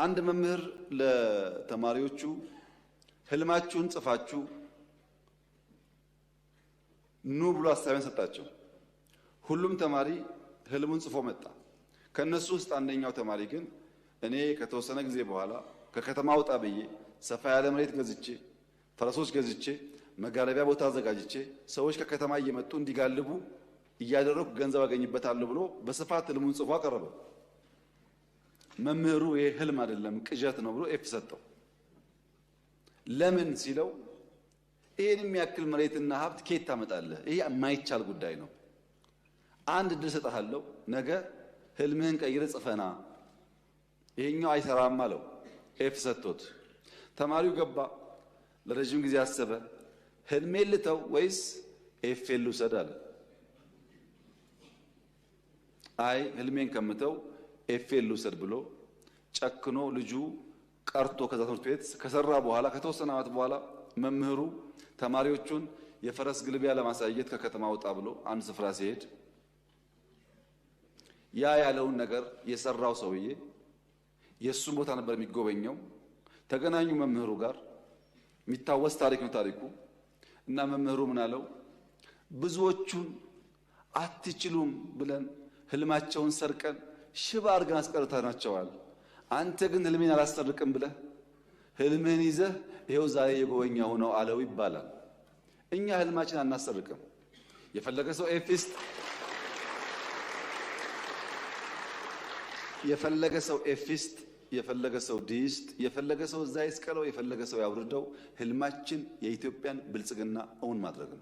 አንድ መምህር ለተማሪዎቹ ህልማችሁን ጽፋችሁ ኑ ብሎ አሳይመንት ሰጣቸው። ሁሉም ተማሪ ህልሙን ጽፎ መጣ። ከነሱ ውስጥ አንደኛው ተማሪ ግን እኔ ከተወሰነ ጊዜ በኋላ ከከተማ ወጣ ብዬ ሰፋ ያለ መሬት ገዝቼ ፈረሶች ገዝቼ መጋለቢያ ቦታ አዘጋጅቼ ሰዎች ከከተማ እየመጡ እንዲጋልቡ እያደረኩ ገንዘብ አገኝበታለሁ ብሎ በስፋት ህልሙን ጽፎ አቀረበ። መምህሩ ይሄ ህልም አይደለም ቅዠት ነው ብሎ ኤፍ ሰጠው። ለምን ሲለው ይሄን የሚያክል መሬትና ሀብት ከየት ታመጣለህ? ይሄ የማይቻል ጉዳይ ነው። አንድ እድል ሰጥሃለሁ፣ ነገ ህልምህን ቀይረህ ጽፈና። ይሄኛው አይሰራም አለው። ኤፍ ሰጥቶት ተማሪው ገባ። ለረጅም ጊዜ አሰበ። ህልሜን ልተው ወይስ ኤፌን ልውሰድ አለ። አይ ህልሜን ከምተው ኤፌን ልውሰድ ብሎ ጨክኖ ልጁ ቀርቶ ከዛ ትምህርት ቤት ከሰራ በኋላ ከተወሰነ ዓመት በኋላ መምህሩ ተማሪዎቹን የፈረስ ግልቢያ ለማሳየት ከከተማ ወጣ ብሎ አንድ ስፍራ ሲሄድ ያ ያለውን ነገር የሰራው ሰውዬ የሱን ቦታ ነበር የሚጎበኘው። ተገናኙ መምህሩ ጋር። የሚታወስ ታሪክ ነው ታሪኩ። እና መምህሩ ምን አለው? ብዙዎቹን አትችሉም ብለን ህልማቸውን ሰርቀን ሽባ አድርገን አስቀርተናቸዋል። አንተ ግን ህልሜን አላሰርቅም ብለህ ህልምህን ይዘህ ይሄው ዛሬ የጎበኛው ነው አለው ይባላል። እኛ ህልማችን አናሰርቅም። የፈለገ ሰው ኤፊስት የፈለገ ሰው ዲስት የፈለገ ሰው እዛ ይስቀለው የፈለገ ሰው ያውርደው። ህልማችን የኢትዮጵያን ብልጽግና እውን ማድረግ ነው።